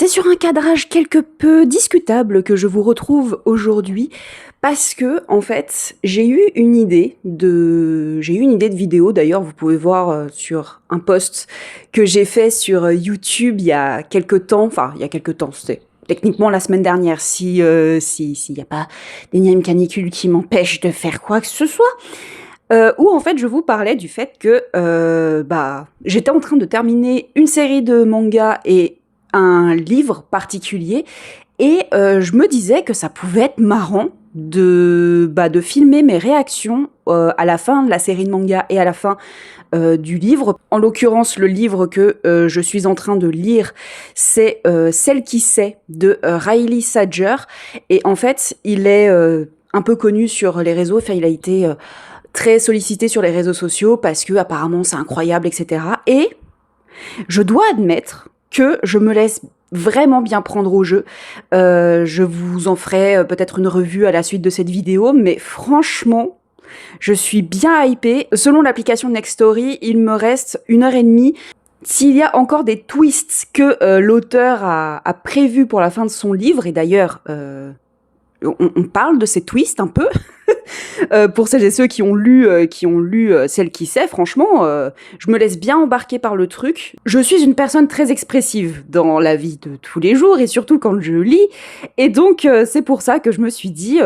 C'est sur un cadrage quelque peu discutable que je vous retrouve aujourd'hui parce que, en fait, j'ai eu une idée de vidéo. D'ailleurs, vous pouvez voir sur un post que j'ai fait sur YouTube il y a quelques temps. Enfin, il y a quelques temps, c'était techniquement la semaine dernière, s'il y a pas d'énième canicule qui m'empêche de faire quoi que ce soit. Où en fait je vous parlais du fait que j'étais en train de terminer une série de mangas et un livre particulier et je me disais que ça pouvait être marrant de filmer mes réactions à la fin de la série de mangas et à la fin du livre. En l'occurrence, le livre que je suis en train de lire, c'est Celle qui sait de Riley Sager. Et en fait, il est un peu connu sur les réseaux. Enfin, il a été très sollicité sur les réseaux sociaux parce que apparemment c'est incroyable, etc. Et je dois admettre que je me laisse vraiment bien prendre au jeu. Je vous en ferai peut-être une revue à la suite de cette vidéo, mais franchement, je suis bien hypée. Selon l'application Nextory, il me reste 1h30. S'il y a encore des twists que l'auteur a prévus pour la fin de son livre, et d'ailleurs, on parle de ces twists un peu, pour celles et ceux qui ont lu Celle qui sait, franchement, je me laisse bien embarquer par le truc. Je suis une personne très expressive dans la vie de tous les jours, et surtout quand je lis, et donc c'est pour ça que je me suis dit,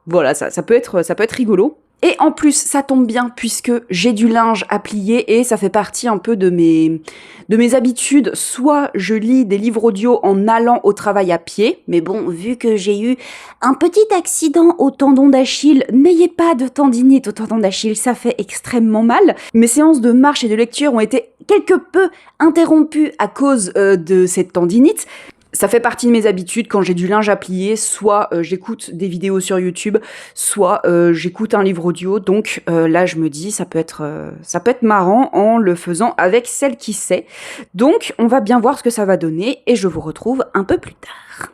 voilà, ça peut être rigolo. Et en plus, ça tombe bien puisque j'ai du linge à plier et ça fait partie un peu de mes habitudes. Soit je lis des livres audio en allant au travail à pied, mais bon, vu que j'ai eu un petit accident au tendon d'Achille, n'ayez pas de tendinite au tendon d'Achille, ça fait extrêmement mal. Mes séances de marche et de lecture ont été quelque peu interrompues à cause de cette tendinite. Ça fait partie de mes habitudes quand j'ai du linge à plier, soit j'écoute des vidéos sur YouTube, soit j'écoute un livre audio. Donc là, je me dis, ça peut être marrant en le faisant avec Celle qui sait. Donc, on va bien voir ce que ça va donner et je vous retrouve un peu plus tard.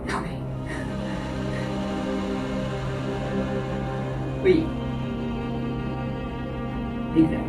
Non mais... Oui. Exact.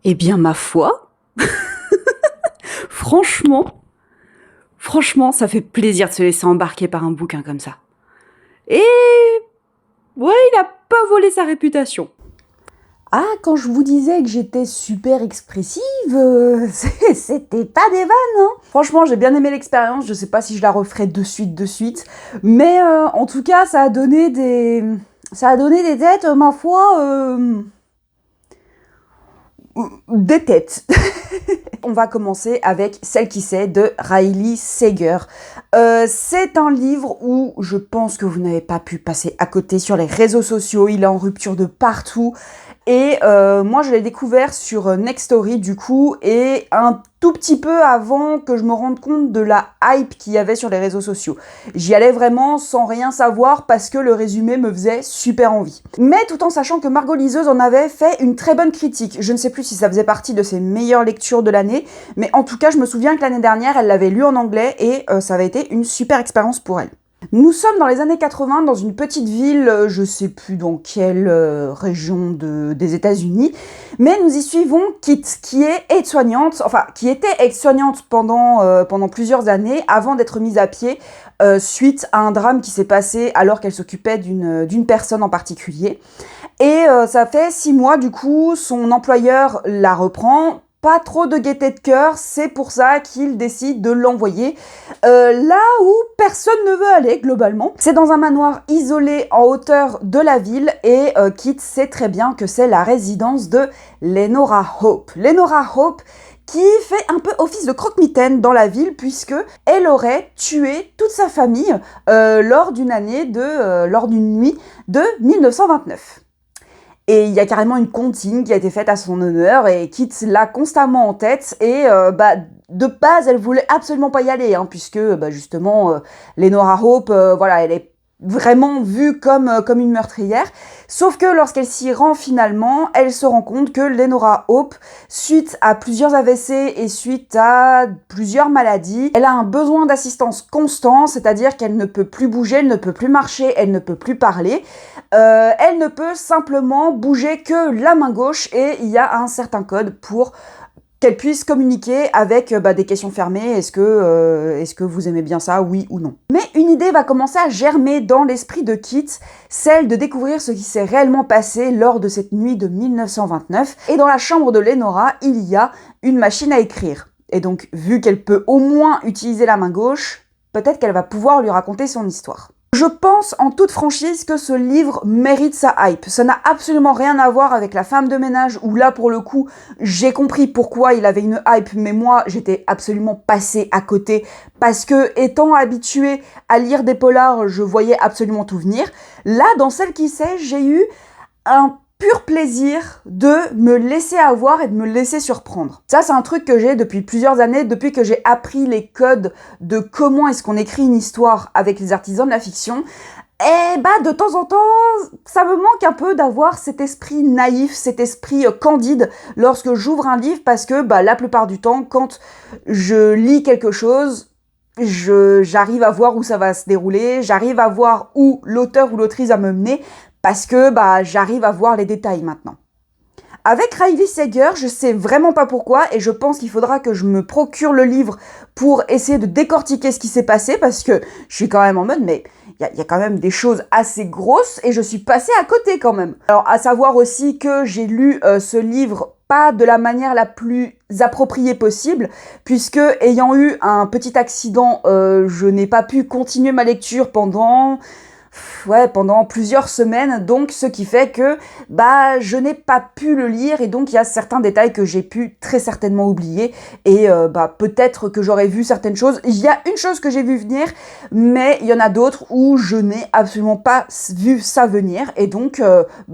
Eh bien, ma foi, franchement, ça fait plaisir de se laisser embarquer par un bouquin comme ça. Et ouais, il a pas volé sa réputation. Ah, quand je vous disais que j'étais super expressive, c'était pas des vannes, hein. Franchement, j'ai bien aimé l'expérience, je sais pas si je la referai de suite, mais en tout cas, ça a donné des têtes, ma foi, des têtes. On va commencer avec Celle qui sait de Riley Sager. C'est un livre où je pense que vous n'avez pas pu passer à côté sur les réseaux sociaux, il est en rupture de partout. Et moi, je l'ai découvert sur Nextory, du coup, et un tout petit peu avant que je me rende compte de la hype qu'il y avait sur les réseaux sociaux. J'y allais vraiment sans rien savoir parce que le résumé me faisait super envie. Mais tout en sachant que Margot Liseuse en avait fait une très bonne critique. Je ne sais plus si ça faisait partie de ses meilleures lectures de l'année, mais en tout cas, je me souviens que l'année dernière, elle l'avait lu en anglais et ça avait été une super expérience pour elle. Nous sommes dans les années 80 dans une petite ville, je sais plus dans quelle région des États-Unis, mais nous y suivons Kit, qui est aide-soignante, enfin qui était aide-soignante pendant plusieurs années avant d'être mise à pied suite à un drame qui s'est passé alors qu'elle s'occupait d'une personne en particulier. Et ça fait 6 mois du coup, son employeur la reprend pas trop de gaieté de cœur, c'est pour ça qu'il décide de l'envoyer là où personne ne veut aller globalement. C'est dans un manoir isolé en hauteur de la ville et Kit sait très bien que c'est la résidence de Lenora Hope. Lenora Hope qui fait un peu office de croque-mitaine dans la ville puisque elle aurait tué toute sa famille lors d'une nuit de 1929. Et il y a carrément une comptine qui a été faite à son honneur et Kit l'a constamment en tête et de base elle voulait absolument pas y aller puisque justement Lenora Hope voilà, elle est vraiment vue comme une meurtrière. Sauf que lorsqu'elle s'y rend finalement, elle se rend compte que Lenora Hope, suite à plusieurs AVC et suite à plusieurs maladies, elle a un besoin d'assistance constant, c'est-à-dire qu'elle ne peut plus bouger, elle ne peut plus marcher, elle ne peut plus parler. Elle ne peut simplement bouger que la main gauche et il y a un certain code pour qu'elle puisse communiquer avec des questions fermées. Est-ce que vous aimez bien ça, oui ou non? Mais une idée va commencer à germer dans l'esprit de Kit, celle de découvrir ce qui s'est réellement passé lors de cette nuit de 1929. Et dans la chambre de Lenora, il y a une machine à écrire. Et donc, vu qu'elle peut au moins utiliser la main gauche, peut-être qu'elle va pouvoir lui raconter son histoire. Je pense en toute franchise que ce livre mérite sa hype. Ça n'a absolument rien à voir avec La femme de ménage où là pour le coup j'ai compris pourquoi il avait une hype mais moi j'étais absolument passée à côté parce que étant habituée à lire des polars je voyais absolument tout venir. Là dans Celle qui sait j'ai eu un pur plaisir de me laisser avoir et de me laisser surprendre. Ça, c'est un truc que j'ai depuis plusieurs années, depuis que j'ai appris les codes de comment est-ce qu'on écrit une histoire avec les artisans de la fiction. Et de temps en temps, ça me manque un peu d'avoir cet esprit naïf, cet esprit candide lorsque j'ouvre un livre parce que la plupart du temps, quand je lis quelque chose, j'arrive à voir où ça va se dérouler, j'arrive à voir où l'auteur ou l'autrice va me mener, parce que j'arrive à voir les détails maintenant. Avec Riley Sager, je sais vraiment pas pourquoi et je pense qu'il faudra que je me procure le livre pour essayer de décortiquer ce qui s'est passé parce que je suis quand même en mode mais il y a quand même des choses assez grosses et je suis passée à côté quand même. Alors à savoir aussi que j'ai lu ce livre pas de la manière la plus appropriée possible puisque ayant eu un petit accident, je n'ai pas pu continuer ma lecture pendant plusieurs semaines, donc ce qui fait que je n'ai pas pu le lire et donc il y a certains détails que j'ai pu très certainement oublier et peut-être que j'aurais vu certaines choses. Il y a une chose que j'ai vu venir, mais il y en a d'autres où je n'ai absolument pas vu ça venir et donc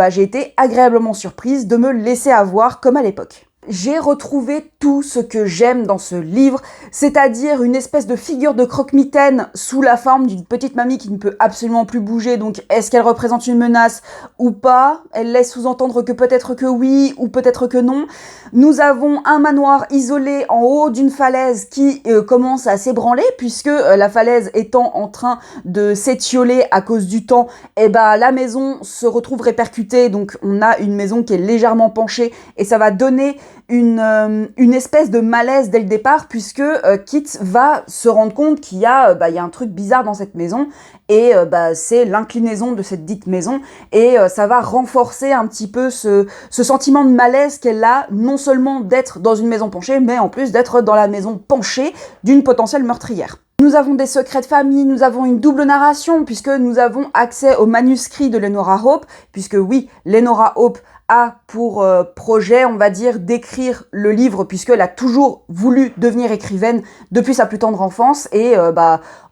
j'ai été agréablement surprise de me laisser avoir comme à l'époque. J'ai retrouvé tout ce que j'aime dans ce livre, c'est-à-dire une espèce de figure de croque-mitaine sous la forme d'une petite mamie qui ne peut absolument plus bouger, donc est-ce qu'elle représente une menace ou pas? Elle laisse sous-entendre que peut-être que oui ou peut-être que non. Nous avons un manoir isolé en haut d'une falaise qui commence à s'ébranler puisque la falaise étant en train de s'étioler à cause du temps, la maison se retrouve répercutée, donc on a une maison qui est légèrement penchée et ça va donner une espèce de malaise dès le départ puisque Kit va se rendre compte qu'il y a un truc bizarre dans cette maison et c'est l'inclinaison de cette dite maison et ça va renforcer un petit peu ce sentiment de malaise qu'elle a, non seulement d'être dans une maison penchée mais en plus d'être dans la maison penchée d'une potentielle meurtrière. Nous avons des secrets de famille, nous avons une double narration puisque nous avons accès au manuscrit de Lenora Hope, puisque oui, Lenora Hope a pour projet, on va dire, d'écrire le livre puisqu'elle a toujours voulu devenir écrivaine depuis sa plus tendre enfance et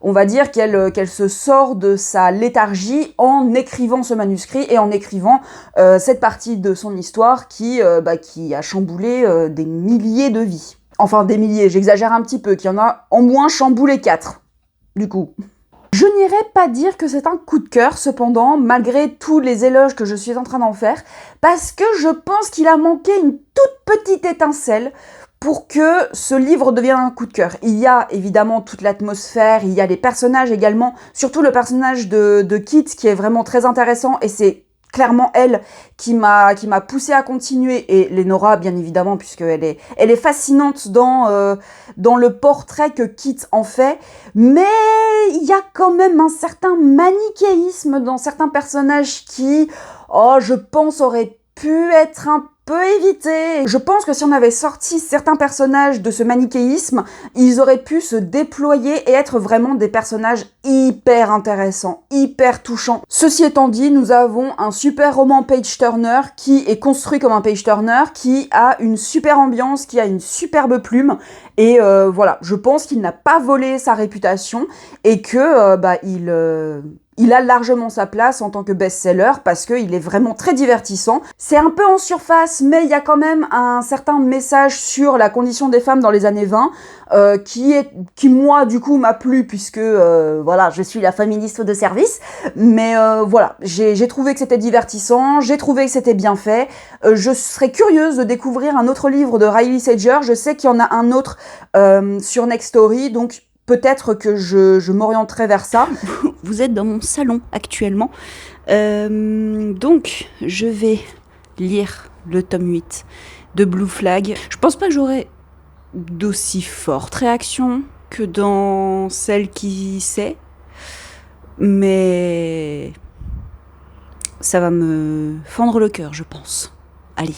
on va dire qu'elle se sort de sa léthargie en écrivant ce manuscrit et en écrivant cette partie de son histoire qui a chamboulé des milliers de vies. Enfin des milliers, j'exagère un petit peu, qu'il y en a en moins chamboulé 4, du coup. Je n'irai pas dire que c'est un coup de cœur, cependant, malgré tous les éloges que je suis en train d'en faire, parce que je pense qu'il a manqué une toute petite étincelle pour que ce livre devienne un coup de cœur. Il y a évidemment toute l'atmosphère, il y a les personnages également, surtout le personnage de Kit qui est vraiment très intéressant et c'est clairement elle qui m'a poussée à continuer et Lenora bien évidemment puisqu'elle est fascinante dans le portrait que Kit en fait, mais il y a quand même un certain manichéisme dans certains personnages qui je pense auraient pu être un peu évité. Je pense que si on avait sorti certains personnages de ce manichéisme, ils auraient pu se déployer et être vraiment des personnages hyper intéressants, hyper touchants. Ceci étant dit, nous avons un super roman page-turner qui est construit comme un page-turner, qui a une super ambiance, qui a une superbe plume, et voilà, je pense qu'il n'a pas volé sa réputation, et que il a largement sa place en tant que best-seller parce qu'il est vraiment très divertissant. C'est un peu en surface, mais il y a quand même un certain message sur la condition des femmes dans les années 20 qui moi, du coup, m'a plu puisque, voilà, je suis la féministe de service. Mais voilà, j'ai trouvé que c'était divertissant, j'ai trouvé que c'était bien fait. Je serais curieuse de découvrir un autre livre de Riley Sager. Je sais qu'il y en a un autre sur Next Story, donc peut-être que je m'orienterai vers ça. Vous êtes dans mon salon actuellement. Donc, je vais lire le tome 8 de Blue Flag. Je pense pas que j'aurai d'aussi forte réaction que dans celle qui sait. Mais ça va me fendre le cœur, je pense. Allez.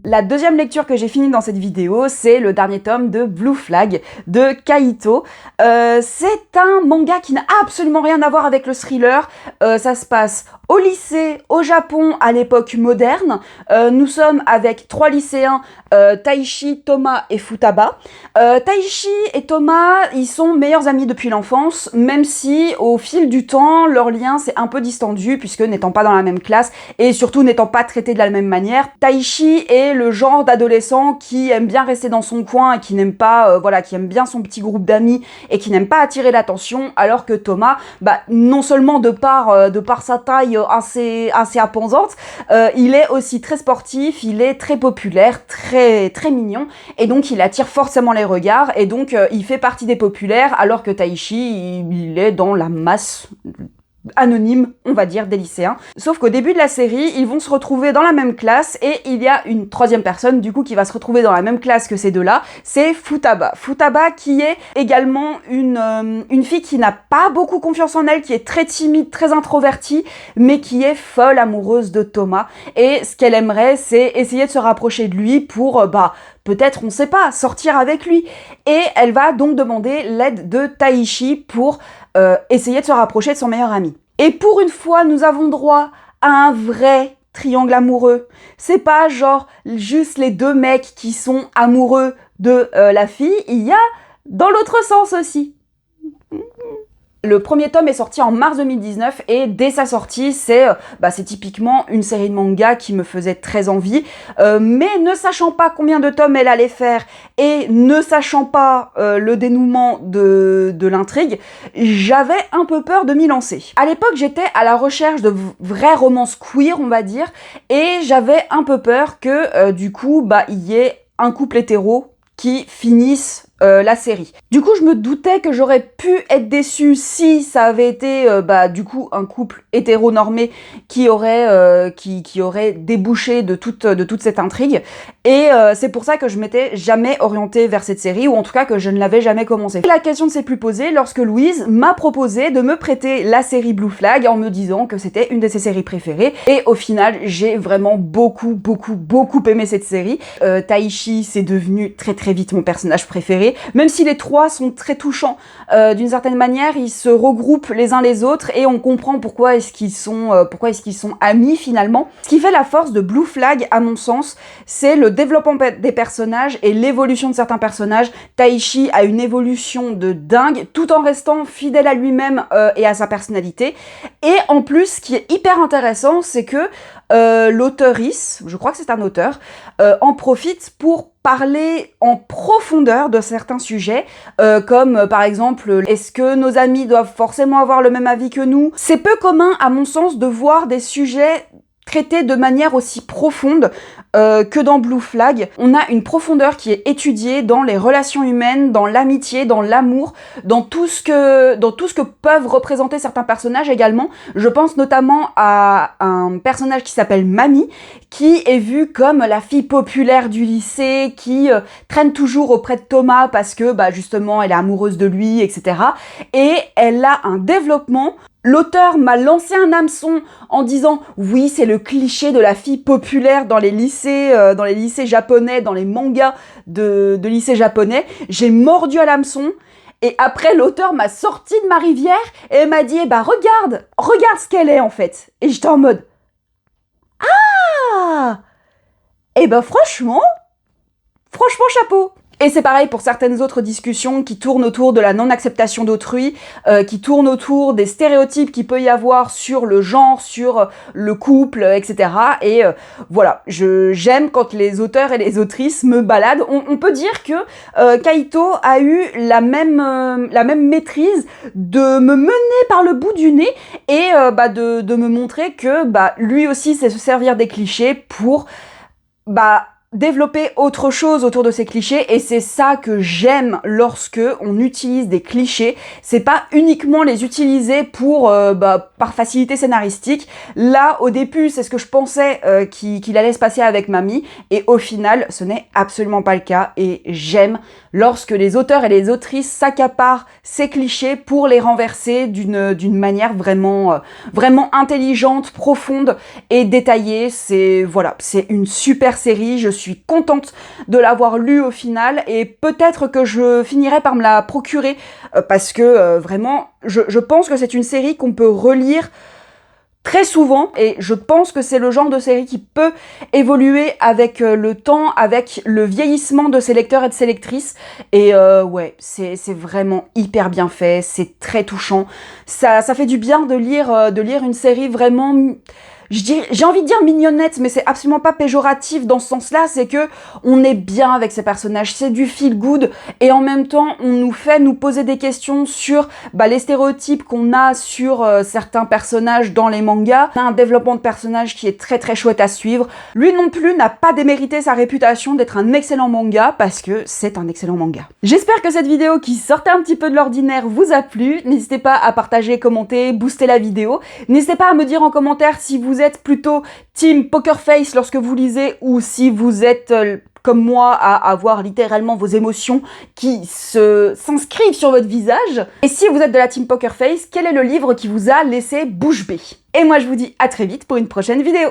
La deuxième lecture que j'ai finie dans cette vidéo, c'est le dernier tome de Blue Flag de Kaito. C'est un manga qui n'a absolument rien à voir avec le thriller. Ça se passe au lycée, au Japon, à l'époque moderne. Nous sommes avec 3 lycéens, Taishi, Thomas et Futaba. Taishi et Thomas, ils sont meilleurs amis depuis l'enfance, même si au fil du temps, leur lien s'est un peu distendu, puisque n'étant pas dans la même classe, et surtout n'étant pas traités de la même manière, Taishi est le genre d'adolescent qui aime bien rester dans son coin et qui n'aime pas, qui aime bien son petit groupe d'amis et qui n'aime pas attirer l'attention, alors que Thomas, non seulement de par sa taille assez imposante, il est aussi très sportif, il est très populaire, très très mignon, et donc il attire forcément les regards, et donc il fait partie des populaires, alors que Taishi, il est dans la masse anonyme, on va dire, des lycéens. Sauf qu'au début de la série, ils vont se retrouver dans la même classe, et il y a une troisième personne, du coup, qui va se retrouver dans la même classe que ces deux-là, c'est Futaba. Futaba, qui est également une fille qui n'a pas beaucoup confiance en elle, qui est très timide, très introvertie, mais qui est folle amoureuse de Thomas, et ce qu'elle aimerait, c'est essayer de se rapprocher de lui pour, peut-être, on sait pas, sortir avec lui. Et elle va donc demander l'aide de Taishi pour essayer de se rapprocher de son meilleur ami. Et pour une fois, nous avons droit à un vrai triangle amoureux. C'est pas genre juste les deux mecs qui sont amoureux de la fille, il y a dans l'autre sens aussi. Le premier tome est sorti en mars 2019 et dès sa sortie, c'est typiquement une série de manga qui me faisait très envie. Mais ne sachant pas combien de tomes elle allait faire et ne sachant pas le dénouement de l'intrigue, j'avais un peu peur de m'y lancer. À l'époque, j'étais à la recherche de vraies romances queer, on va dire, et j'avais un peu peur que il y ait un couple hétéro qui finisse la série. Du coup, je me doutais que j'aurais pu être déçue si ça avait été un couple hétéronormé qui aurait débouché de toute cette intrigue. Et c'est pour ça que je m'étais jamais orientée vers cette série, ou en tout cas que je ne l'avais jamais commencée. La question ne s'est plus posée lorsque Louise m'a proposé de me prêter la série Blue Flag en me disant que c'était une de ses séries préférées. Et au final, j'ai vraiment beaucoup aimé cette série. Taishi, c'est devenu très très vite mon personnage préféré. Même si les trois sont très touchants, d'une certaine manière, ils se regroupent les uns les autres et on comprend pourquoi est-ce qu'ils sont amis finalement. Ce qui fait la force de Blue Flag, à mon sens, c'est le développement des personnages et l'évolution de certains personnages. Taishi a une évolution de dingue, tout en restant fidèle à lui-même et à sa personnalité. Et en plus, ce qui est hyper intéressant, c'est que l'auteurice, je crois que c'est un auteur, en profite pour parler en profondeur de certains sujets, comme par exemple, est-ce que nos amis doivent forcément avoir le même avis que nous? C'est peu commun, à mon sens, de voir des sujets traités de manière aussi profonde que dans Blue Flag. On a une profondeur qui est étudiée dans les relations humaines, dans l'amitié, dans l'amour, dans tout ce que peuvent représenter certains personnages également. Je pense notamment à un personnage qui s'appelle Mami, qui est vue comme la fille populaire du lycée, qui traîne toujours auprès de Thomas parce que justement elle est amoureuse de lui, etc. Et elle a un développement. L'auteur m'a lancé un hameçon en disant « Oui, c'est le cliché de la fille populaire dans les lycées japonais, dans les mangas de lycées japonais. » J'ai mordu à l'hameçon et après, l'auteur m'a sorti de ma rivière et m'a dit « regarde ce qu'elle est en fait. » Et j'étais en mode « Ah !» Et franchement, chapeau. Et c'est pareil pour certaines autres discussions qui tournent autour de la non-acceptation d'autrui, qui tournent autour des stéréotypes qu'il peut y avoir sur le genre, sur le couple, etc. Et voilà, j'aime quand les auteurs et les autrices me baladent. On peut dire que Kaito a eu la même maîtrise de me mener par le bout du nez et de me montrer que lui aussi sait se servir des clichés pour développer autre chose autour de ces clichés, et c'est ça que j'aime lorsque on utilise des clichés. C'est pas uniquement les utiliser pour par facilité scénaristique. Là, au début, c'est ce que je pensais qu'il allait se passer avec Mami, et au final, ce n'est absolument pas le cas, et j'aime lorsque les auteurs et les autrices s'accaparent ces clichés pour les renverser d'une manière vraiment intelligente, profonde et détaillée. C'est une super série. Je suis contente de l'avoir lue au final, et peut-être que je finirai par me la procurer parce que vraiment, je pense que c'est une série qu'on peut relire très souvent, et je pense que c'est le genre de série qui peut évoluer avec le temps, avec le vieillissement de ses lecteurs et de ses lectrices. Et c'est vraiment hyper bien fait, c'est très touchant. Ça fait du bien de lire une série vraiment j'ai envie de dire mignonnette, mais c'est absolument pas péjoratif dans ce sens-là, c'est que on est bien avec ces personnages, c'est du feel good, et en même temps, on nous fait nous poser des questions sur les stéréotypes qu'on a sur certains personnages dans les mangas. On a un développement de personnage qui est très très chouette à suivre. Lui non plus n'a pas démérité sa réputation d'être un excellent manga, parce que c'est un excellent manga. J'espère que cette vidéo qui sortait un petit peu de l'ordinaire vous a plu. N'hésitez pas à partager, commenter, booster la vidéo. N'hésitez pas à me dire en commentaire si vous êtes plutôt team Poker Face lorsque vous lisez, ou si vous êtes comme moi à avoir littéralement vos émotions qui s'inscrivent sur votre visage. Et si vous êtes de la team Poker Face, quel est le livre qui vous a laissé bouche bée? Et moi je vous dis à très vite pour une prochaine vidéo.